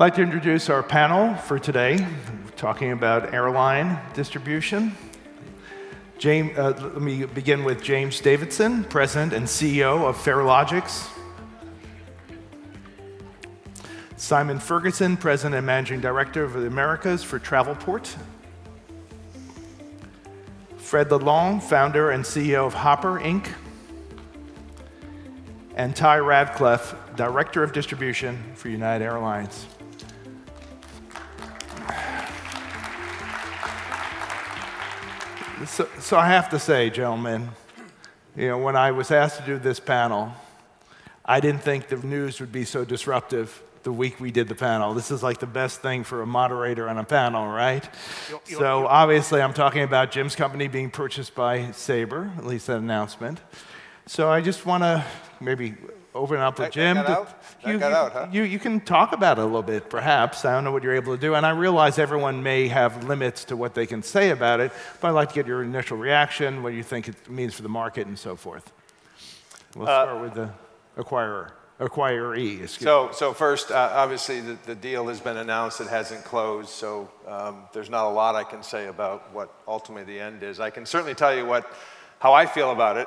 like to introduce our panel for today. We're talking about airline distribution. Let me begin with James Davidson, President and CEO of Farelogix. Simon Ferguson, President and Managing Director of the Americas for Travelport. Fred Lalonde, Founder and CEO of Hopper Inc. And Tye Radcliffe, Director of Distribution for United Airlines. So I have to say, gentlemen, when I was asked to do this panel, I didn't think the news would be so disruptive the week we did the panel. This is like the best thing for a moderator on a panel, right? So obviously I'm talking about Jim's company being purchased by Sabre, at least that announcement. So I just want to maybe open up with Jim. You can talk about it a little bit, perhaps. I don't know what you're able to do. And I realize everyone may have limits to what they can say about it, but I'd like to get your initial reaction, what you think it means for the market, and so forth. We'll start with the acquiree. So first, obviously, the deal has been announced. It hasn't closed, so there's not a lot I can say about what ultimately the end is. I can certainly tell you how I feel about it.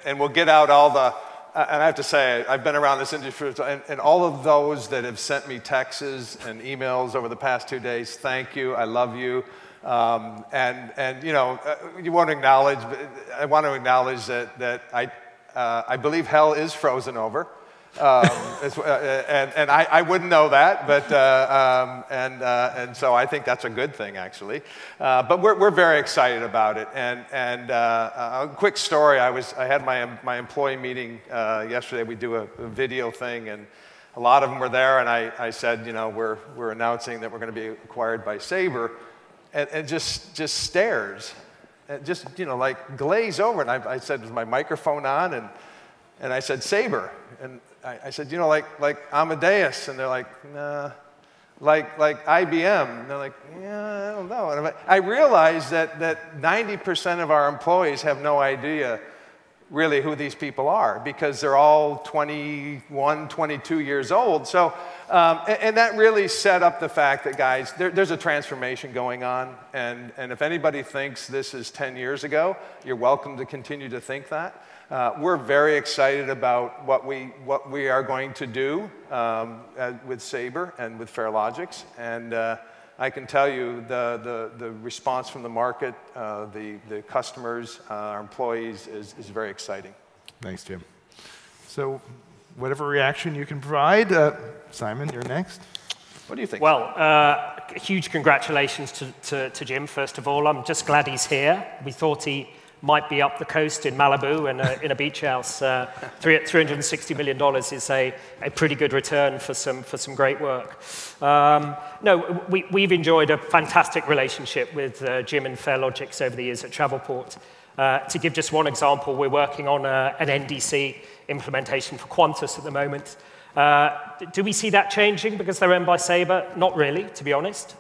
And we'll get out all the, and I have to say, I've been around this industry, and all of those that have sent me texts and emails over the past 2 days, thank you, I love you. You want to acknowledge, I want to acknowledge that I believe hell is frozen over. And I wouldn't know that, but and so I think that's a good thing, actually. But we're very excited about it. And a quick story: I had my employee meeting yesterday. We do a video thing, and a lot of them were there. And I said, we're announcing that we're going to be acquired by Sabre, and just stares, and just like glaze over. And I said, was my microphone on? And I said, Sabre. And I said, like Amadeus. And they're like, nah. Like IBM. And they're like, yeah, I don't know. And I realized that 90% of our employees have no idea really who these people are, because they're all 21, 22 years old. So, and that really set up the fact that, guys, there's a transformation going on. And if anybody thinks this is 10 years ago, you're welcome to continue to think that. We're very excited about what we are going to do with Sabre and with Farelogix, and I can tell you the response from the market, the customers, our employees is very exciting. Thanks, Jim. So, whatever reaction you can provide, Simon, you're next. What do you think? Well, huge congratulations to Jim. First of all, I'm just glad he's here. We thought he might be up the coast in Malibu in a beach house. $360 million is a pretty good return for some great work. No, we've enjoyed a fantastic relationship with Jim and Farelogix over the years at Travelport. To give just one example, we're working on an NDC implementation for Qantas at the moment. Do we see that changing because they're owned by Sabre? Not really, to be honest.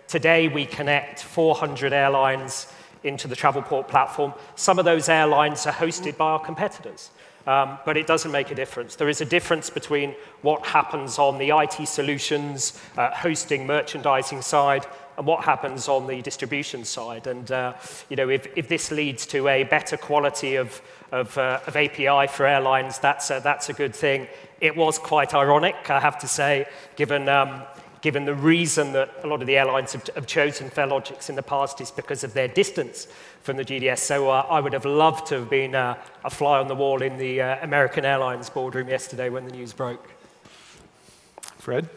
Today we connect 400 airlines into the Travelport platform. Some of those airlines are hosted by our competitors, but it doesn't make a difference. There is a difference between what happens on the IT solutions, hosting, merchandising side, and what happens on the distribution side. And if this leads to a better quality of API for airlines, that's a good thing. It was quite ironic, I have to say, given the reason that a lot of the airlines have chosen Farelogix in the past is because of their distance from the GDS. So I would have loved to have been a fly on the wall in the American Airlines boardroom yesterday when the news broke. Fred?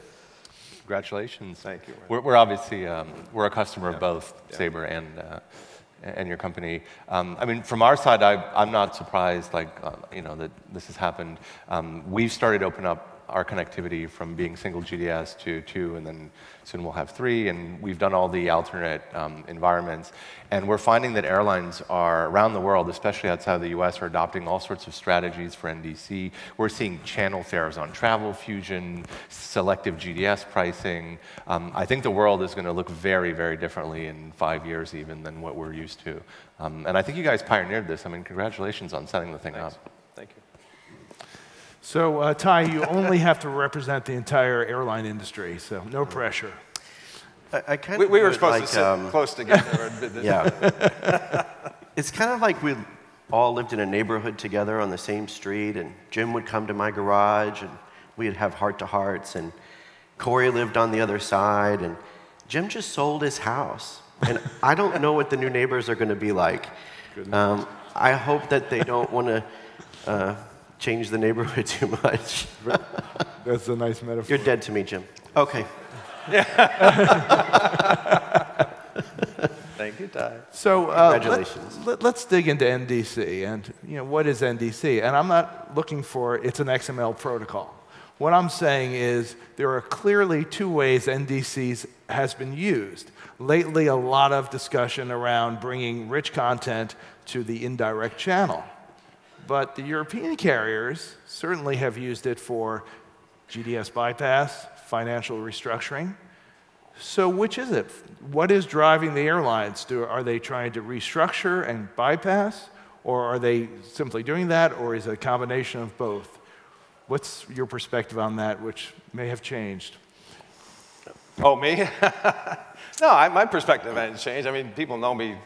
Congratulations. Thank you. We're obviously, we're a customer of both Sabre and your company. I mean, from our side, I'm not surprised, that this has happened. We've started to open up our connectivity from being single GDS to 2, and then soon we'll have 3, and we've done all the alternate environments. And we're finding that airlines are around the world, especially outside of the US, are adopting all sorts of strategies for NDC. We're seeing channel fares on Travel Fusion, selective GDS pricing. I think the world is going to look very, very differently in 5 years even than what we're used to. And I think you guys pioneered this. I mean, congratulations on setting the thing up. Thank you. So, Tye, you only have to represent the entire airline industry, so no pressure. I kind We of were supposed to sit close together. Yeah. It's kind of like we all lived in a neighborhood together on the same street, and Jim would come to my garage, and we'd have heart-to-hearts, and Corey lived on the other side, and Jim just sold his house. And I don't know what the new neighbors are going to be like. I hope that they don't want to change the neighborhood too much. That's a nice metaphor. You're dead to me, Jim. Okay. Thank you, Tye. So Congratulations. let's dig into NDC. And what is NDC? And I'm not looking for it's an XML protocol. What I'm saying is there are clearly two ways NDCs has been used. Lately, a lot of discussion around bringing rich content to the indirect channel. But the European carriers certainly have used it for GDS bypass, financial restructuring. So which is it? What is driving the airlines? Are they trying to restructure and bypass? Or are they simply doing that? Or is it a combination of both? What's your perspective on that, which may have changed? Oh, me? No, my perspective hasn't changed. I mean, people know me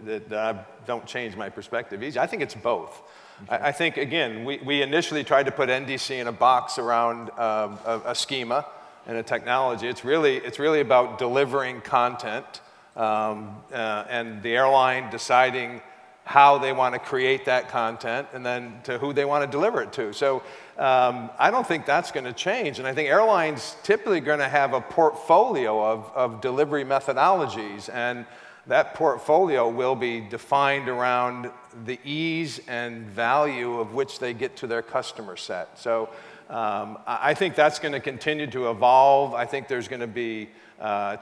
that I don't change my perspective easy. I think it's both. Okay. I think, again, we initially tried to put NDC in a box around a schema and a technology. It's really about delivering content and the airline deciding how they want to create that content and then to who they want to deliver it to. So I don't think that's going to change. And I think airlines typically going to have a portfolio of delivery methodologies. And that portfolio will be defined around the ease and value of which they get to their customer set. So I think that's going to continue to evolve. I think there's going to be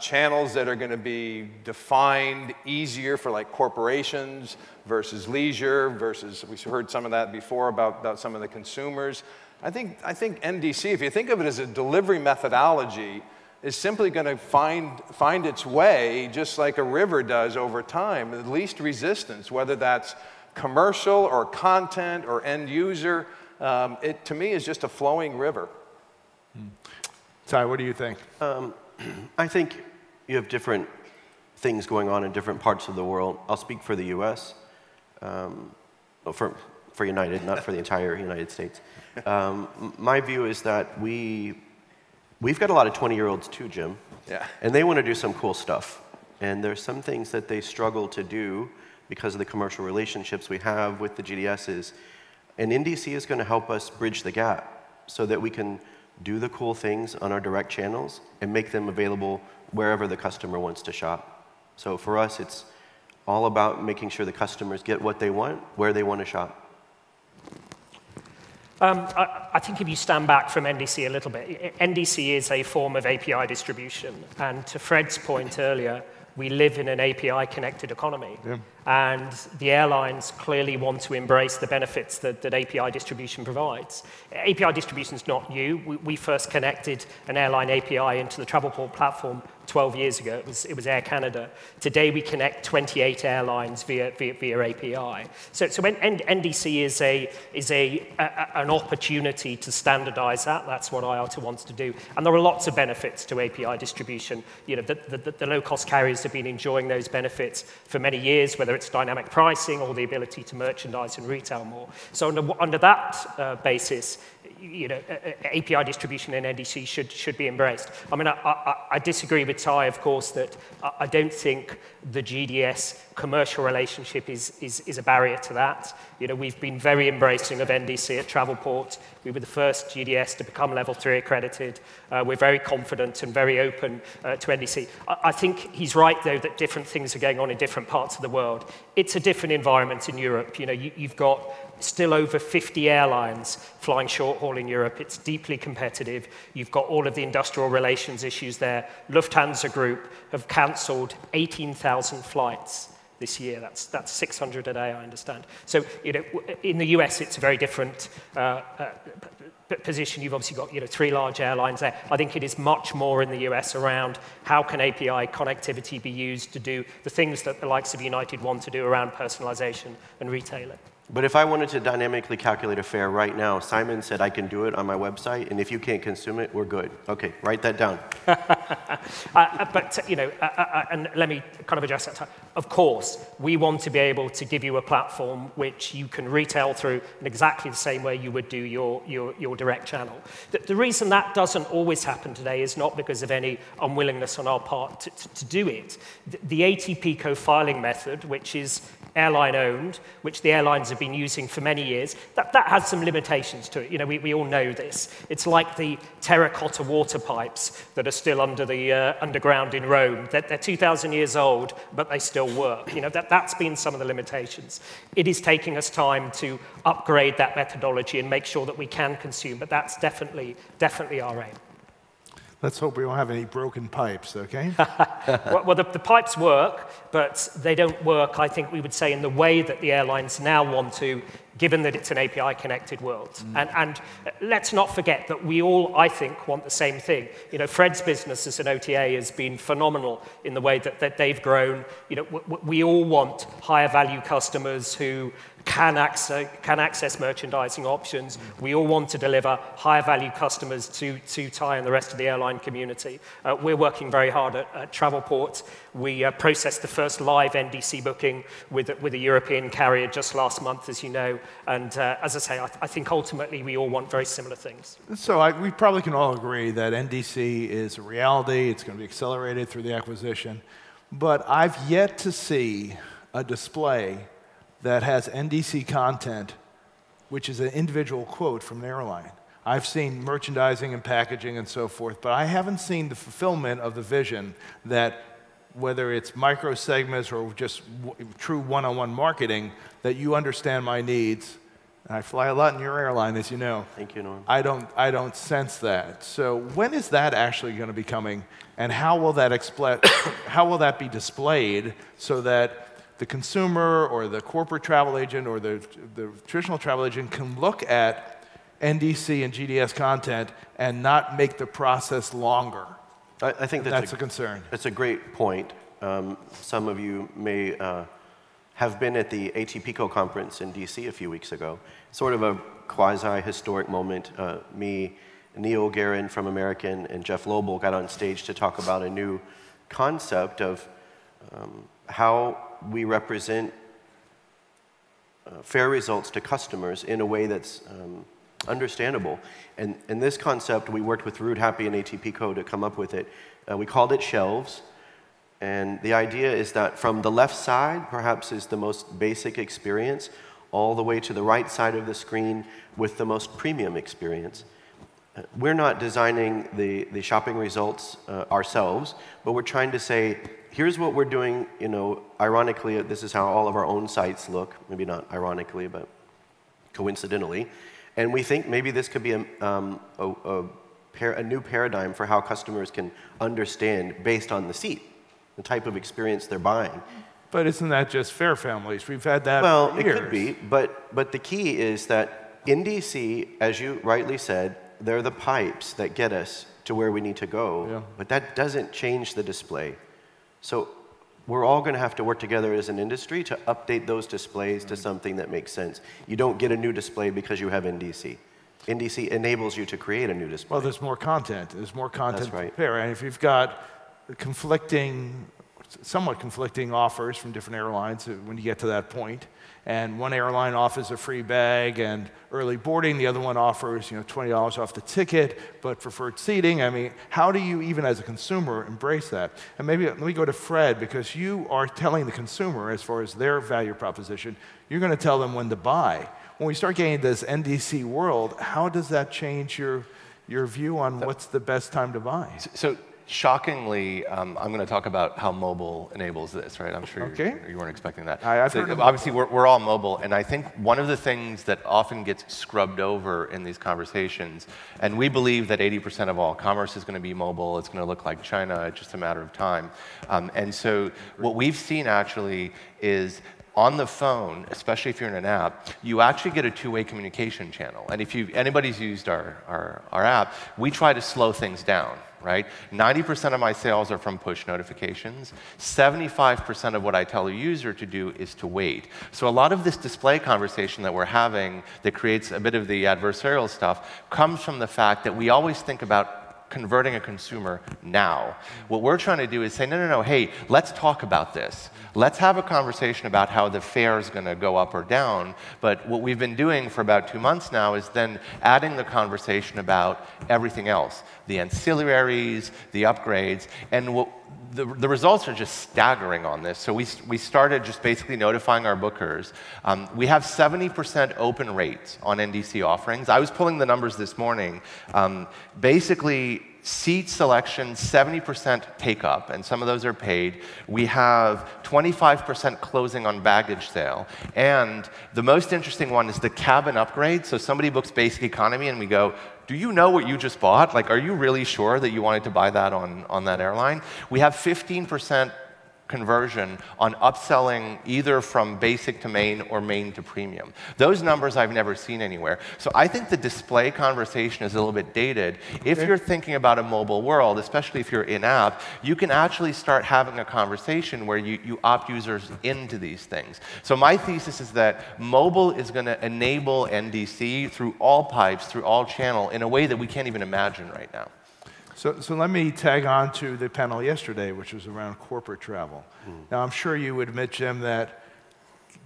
channels that are going to be defined easier for like corporations versus leisure versus, we heard some of that before about some of the consumers. I think NDC, if you think of it as a delivery methodology, is simply going to find its way just like a river does over time, the least resistance, whether that's commercial or content or end user. It, to me, is just a flowing river. Tye, what do you think? I think you have different things going on in different parts of the world. I'll speak for the U.S., for United, not for the entire United States. My view is that we've got a lot of 20-year-olds too, Jim. Yeah. And they want to do some cool stuff. And there's some things that they struggle to do because of the commercial relationships we have with the GDSs. And NDC is going to help us bridge the gap so that we can do the cool things on our direct channels and make them available wherever the customer wants to shop. So for us, it's all about making sure the customers get what they want, where they want to shop. I think if you stand back from NDC a little bit, NDC is a form of API distribution. And to Fred's point earlier, we live in an API-connected economy. Yeah. And the airlines clearly want to embrace the benefits that API distribution provides. API distribution is not new. We first connected an airline API into the Travelport platform 12 years ago. It was Air Canada. Today, we connect 28 airlines via API. So when NDC is an opportunity to standardize that. That's what IATA wants to do. And there are lots of benefits to API distribution. The low-cost carriers have been enjoying those benefits for many years, whether it's dynamic pricing or the ability to merchandise and retail more. So under that basis, API distribution in NDC should be embraced. I mean, I disagree with Tye, of course, that I don't think the GDS commercial relationship is a barrier to that. We've been very embracing of NDC at Travelport. We were the first GDS to become level 3 accredited. We're very confident and very open to NDC. I think he's right, though, that different things are going on in different parts of the world. It's a different environment in Europe. You've got still over 50 airlines flying short haul in Europe. It's deeply competitive. You've got all of the industrial relations issues there. Lufthansa Group have cancelled 18,000 flights this year. That's 600 a day, I understand. So, in the US, it's a very different position. You've obviously got 3 large airlines there. I think it is much more in the US around how can API connectivity be used to do the things that the likes of United want to do around personalization and retailing. But if I wanted to dynamically calculate a fare right now, Simon said I can do it on my website, and if you can't consume it, we're good. Okay, write that down. But, and let me kind of address that. Of course, we want to be able to give you a platform which you can retail through in exactly the same way you would do your direct channel. The reason that doesn't always happen today is not because of any unwillingness on our part to do it. The ATP co-filing method, which is airline-owned, which the airlines have been using for many years, that has some limitations to it. We all know this. It's like the terracotta water pipes that are still under the underground in Rome. They're 2,000 years old, but they still work. That's been some of the limitations. It is taking us time to upgrade that methodology and make sure that we can consume, but that's definitely our aim. Let's hope we don't have any broken pipes, okay? Well, the pipes work, but they don't work, I think we would say, in the way that the airlines now want to, given that it's an API-connected world. And let's not forget that we all, I think, want the same thing. Fred's business as an OTA has been phenomenal in the way that they've grown. We all want higher value customers who can access merchandising options. We all want to deliver higher value customers to Tye and the rest of the airline community. We're working very hard at Travelport. We processed the first live NDC booking with a European carrier just last month, as you know. And as I say, I think ultimately we all want very similar things. So we probably can all agree that NDC is a reality. It's going to be accelerated through the acquisition. But I've yet to see a display that has NDC content, which is an individual quote from an airline. I've seen merchandising and packaging and so forth, but I haven't seen the fulfillment of the vision that, whether it's micro segments or just true one-on-one marketing, that you understand my needs. And I fly a lot in your airline, as you know. Thank you, Norm. I don't sense that. So when is that actually going to be coming, and how will that be displayed so that the consumer or the corporate travel agent or the traditional travel agent can look at NDC and GDS content and not make the process longer? I think that's a concern. That's a great point. Some of you may have been at the ATPCO conference in DC a few weeks ago. Sort of a quasi-historic moment. Me, Neil Guerin from American, and Jeff Lobel got on stage to talk about a new concept of how we represent fair results to customers in a way that's understandable. And this concept, we worked with Rude Happy and ATPCO to come up with it. We called it shelves. And the idea is that from the left side, perhaps is the most basic experience, all the way to the right side of the screen with the most premium experience. We're not designing the shopping results ourselves, but we're trying to say, here's what we're doing, ironically, this is how all of our own sites look, maybe not ironically, but coincidentally. And we think maybe this could be a new paradigm for how customers can understand based on the seat, the type of experience they're buying. But isn't that just fare families? We've had that for years. It could be, but the key is that NDC, as you rightly said, they're the pipes that get us to where we need to go, yeah. But that doesn't change the display. So we're all going to have to work together as an industry to update those displays to something that makes sense. You don't get a new display because you have NDC. NDC enables you to create a new display. Well, there's more content. There's more content That's right. to compare. And if you've got somewhat conflicting offers from different airlines when you get to that point, and one airline offers a free bag and early boarding, the other one offers $20 off the ticket, but preferred seating. I mean, how do you, even as a consumer, embrace that? And maybe let me go to Fred, because you are telling the consumer, as far as their value proposition, you're going to tell them when to buy. When we start getting this NDC world, how does that change your view on what's the best time to buy? So shockingly, I'm going to talk about how mobile enables this, right? I'm sure you weren't expecting that. Obviously, we're all mobile, and I think one of the things that often gets scrubbed over in these conversations, and we believe that 80% of all commerce is going to be mobile, it's going to look like China, it's just a matter of time. And so what we've seen actually is on the phone, especially if you're in an app, you actually get a two-way communication channel. And if anybody's used our app, we try to slow things down. right? 90% of my sales are from push notifications. 75% of what I tell a user to do is to wait. So a lot of this display conversation that we're having that creates a bit of the adversarial stuff comes from the fact that we always think about converting a consumer now. What we're trying to do is say, no, no, no, hey, let's talk about this. Let's have a conversation about how the fare is going to go up or down. But what we've been doing for about 2 months now is then adding the conversation about everything else, the ancillaries, the upgrades, and the results are just staggering on this. So we started just basically notifying our bookers. We have 70% open rates on NDC offerings. I was pulling the numbers this morning. Basically, seat selection, 70% take up, and some of those are paid. We have 25% closing on baggage sale. And the most interesting one is the cabin upgrade. So somebody books basic economy, and we go, do you know what you just bought? Like, are you really sure that you wanted to buy that on that airline? We have 15% conversion on upselling either from basic to main or main to premium. Those numbers I've never seen anywhere. So I think the display conversation is a little bit dated. If you're thinking about a mobile world, especially if you're in-app, you can actually start having a conversation where you opt users into these things. So my thesis is that mobile is going to enable NDC through all pipes, through all channel, in a way that we can't even imagine right now. So let me tag on to the panel yesterday, which was around corporate travel. Now, I'm sure you would admit, Jim, that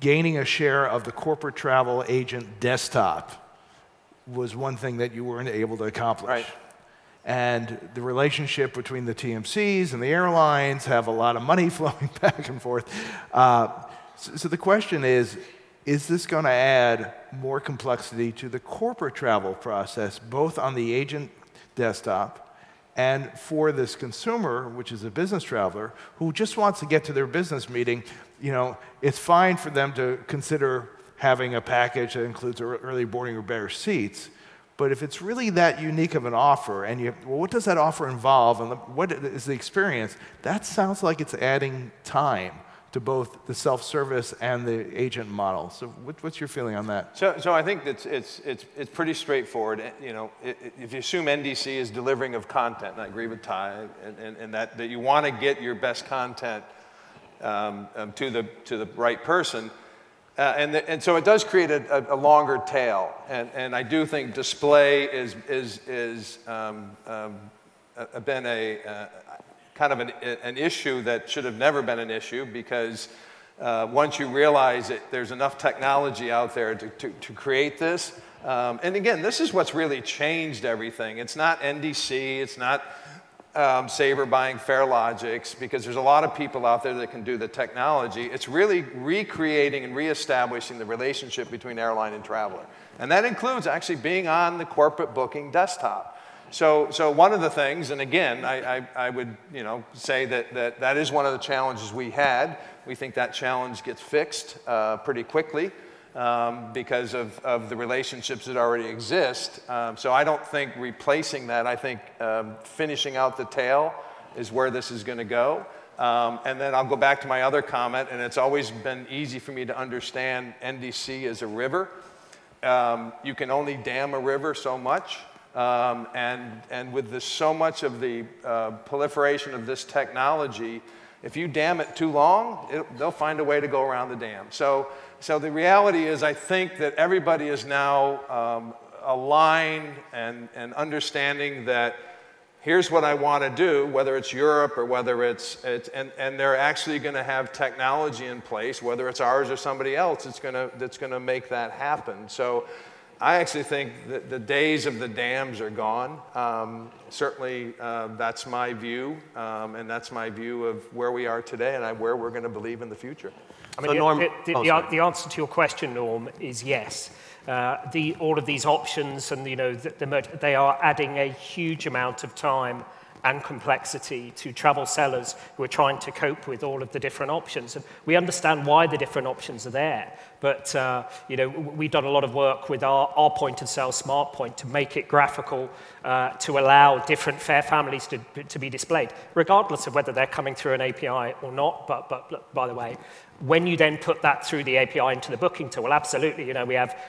gaining a share of the corporate travel agent desktop was one thing that you weren't able to accomplish. Right. And the relationship between the TMCs and the airlines have a lot of money flowing back and forth. So the question is this going to add more complexity to the corporate travel process, both on the agent desktop and for this consumer, which is a business traveler, who just wants to get to their business meeting? You know, it's fine for them to consider having a package that includes early boarding or better seats. But if it's really that unique of an offer, and well, what does that offer involve, and what is the experience? That sounds like it's adding time to both the self-service and the agent model. So what's your feeling on that? So I think it's pretty straightforward. You know, if you assume NDC is delivering of content, and I agree with Tye, and that you want to get your best content to the right person, and so it does create a longer tail. And I do think display is been a kind of an issue that should have never been an issue, because once you realize that there's enough technology out there to create this, and again, this is what's really changed everything. It's not NDC, it's not Sabre buying Farelogix, because there's a lot of people out there that can do the technology. It's really recreating and reestablishing the relationship between airline and traveler. And that includes actually being on the corporate booking desktop. So one of the things, and again, I would say that is one of the challenges we had. We think that challenge gets fixed pretty quickly because of the relationships that already exist. So I don't think replacing that. I think finishing out the tail is where this is going to go. And then I'll go back to my other comment, and it's always been easy for me to understand NDC as a river. You can only dam a river so much. And with so much of the proliferation of this technology, if you dam it too long, they'll find a way to go around the dam. So the reality is, I think that everybody is now aligned and understanding that here's what I want to do, whether it's Europe or whether it's and they're actually going to have technology in place, whether it's ours or somebody else, that's going to make that happen. So I actually think that the days of the dams are gone. Certainly, that's my view, and that's my view of where we are today and where we're going to believe in the future. I mean, so the answer to your question, Norm, is yes. All of these options and they are adding a huge amount of time and complexity to travel sellers who are trying to cope with all of the different options. And we understand why the different options are there, But you know, we've done a lot of work with our point of sale smart point to make it graphical to allow different fare families to be displayed, regardless of whether they're coming through an API or not. But by the way, when you then put that through the API into the booking tool, absolutely, you know,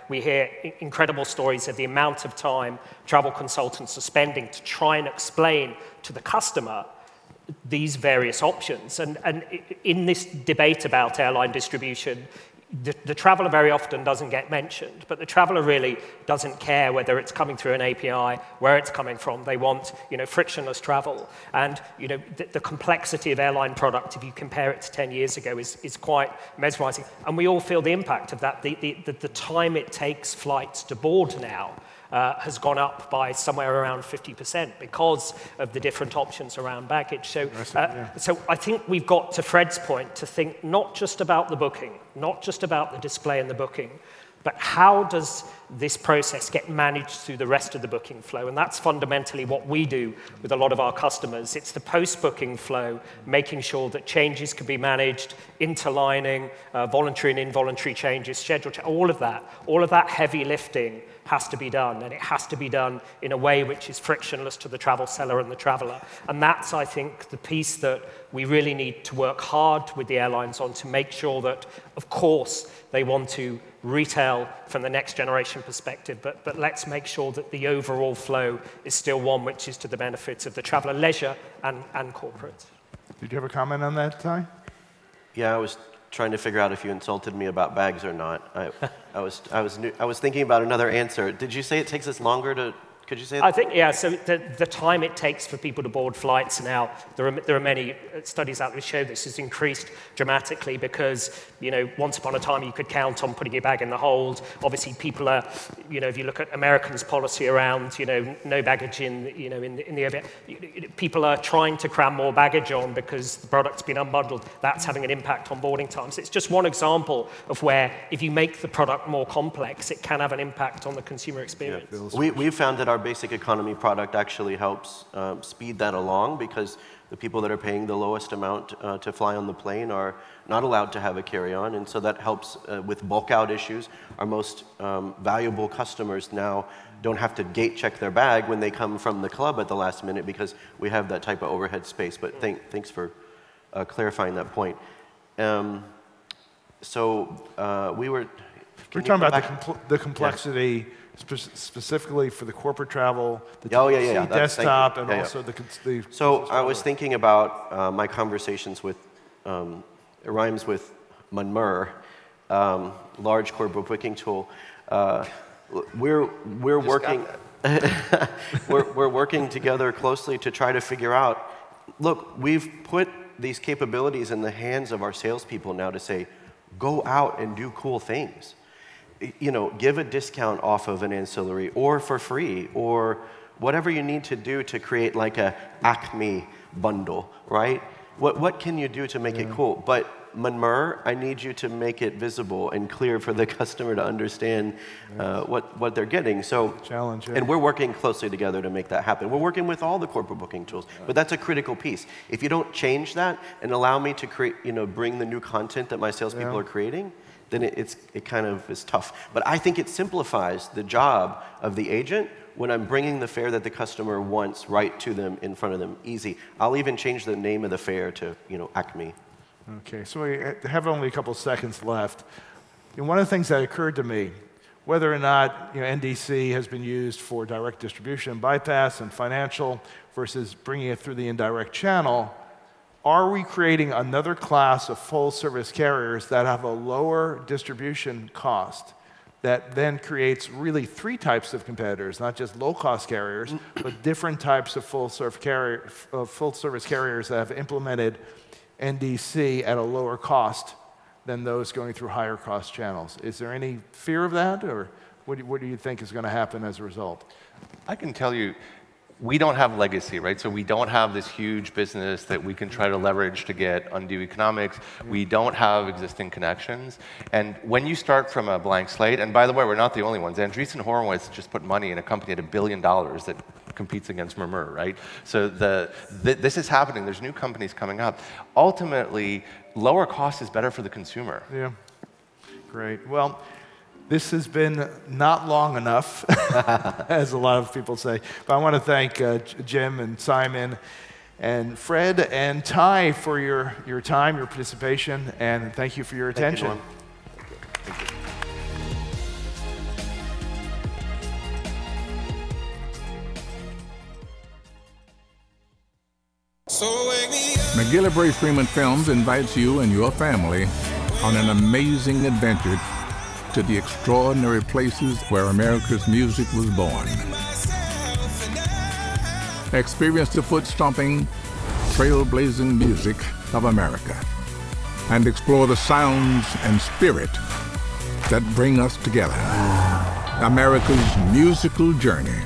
we hear incredible stories of the amount of time travel consultants are spending to try and explain to the customer these various options. And in this debate about airline distribution, the traveler very often doesn't get mentioned, but the traveler really doesn't care whether it's coming through an API, where it's coming from. They want, you know, frictionless travel. And, you know, the complexity of airline product, if you compare it to 10 years ago, is quite mesmerizing. And we all feel the impact of that. The time it takes flights to board now has gone up by somewhere around 50% because of the different options around baggage. So, so I think we've got, to Fred's point, to think not just about the booking, not just about the display and the booking, but how does this process get managed through the rest of the booking flow? And that's fundamentally what we do with a lot of our customers. It's the post-booking flow, making sure that changes can be managed, interlining, voluntary and involuntary changes, schedule all of that heavy lifting has to be done, and it has to be done in a way which is frictionless to the travel seller and the traveler. And that's, I think, the piece that we really need to work hard with the airlines on, to make sure that, of course, they want to retail from the next generation perspective, but let's make sure that the overall flow is still one which is to the benefits of the traveler, leisure, and corporate. Did you have a comment on that, Tye? Yeah, I was trying to figure out if you insulted me about bags or not. I was thinking about another answer. Did you say it takes us longer to? Could you say that? I think, yeah, so the time it takes for people to board flights now, there are many studies out there that show this has increased dramatically because, you know, once upon a time you could count on putting your bag in the hold. Obviously people are, you know, if you look at Americans' policy around, you know, no baggage in the aviation, people are trying to cram more baggage on because the product's been unbundled. That's having an impact on boarding times. It's just one example of where if you make the product more complex, it can have an impact on the consumer experience. Yeah, we've found that our basic economy product actually helps speed that along, because the people that are paying the lowest amount to fly on the plane are not allowed to have a carry-on, and so that helps with bulk-out issues. Our most valuable customers now don't have to gate check their bag when they come from the club at the last minute, because we have that type of overhead space. But thanks for clarifying that point. We were talking about the complexity. Yeah. Specifically for the corporate travel, the desktop, and also the... So I was thinking about my conversations with, it rhymes with Manmur, large corporate booking tool. We're working, we're working together closely to try to figure out, look, we've put these capabilities in the hands of our salespeople now to say, go out and do cool things. You know, give a discount off of an ancillary, or for free, or whatever you need to do to create like a Acme bundle, right? What can you do to make it cool? But Manmur, I need you to make it visible and clear for the customer to understand what they're getting. So, challenge, yeah. And we're working closely together to make that happen. We're working with all the corporate booking tools, but that's a critical piece. If you don't change that and allow me to create, you know, bring the new content that my salespeople are creating, then it kind of is tough. But I think it simplifies the job of the agent when I'm bringing the fare that the customer wants right to them, in front of them, easy. I'll even change the name of the fare to, you know, Acme. Okay, so we have only a couple seconds left. And one of the things that occurred to me, whether or not, you know, NDC has been used for direct distribution, bypass, and financial versus bringing it through the indirect channel, are we creating another class of full-service carriers that have a lower distribution cost that then creates really three types of competitors, not just low-cost carriers, but different types of full-service carriers that have implemented NDC at a lower cost than those going through higher-cost channels? Is there any fear of that, or what do you think is going to happen as a result? I can tell you, we don't have legacy, right? So we don't have this huge business that we can try to leverage to get undue economics. We don't have existing connections. And when you start from a blank slate, and by the way, we're not the only ones. Andreessen Horowitz just put money in a company at $1 billion that competes against Manmur, right? So this is happening. There's new companies coming up. Ultimately, lower cost is better for the consumer. Yeah. Great. Well, this has been not long enough, as a lot of people say. But I want to thank Jim and Simon and Fred and Tye for your time, your participation, and thank you for your attention. Thank you, Norm. McGillivray Freeman Films invites you and your family on an amazing adventure to the extraordinary places where America's music was born. Experience the foot-stomping, trailblazing music of America and explore the sounds and spirit that bring us together. America's musical journey.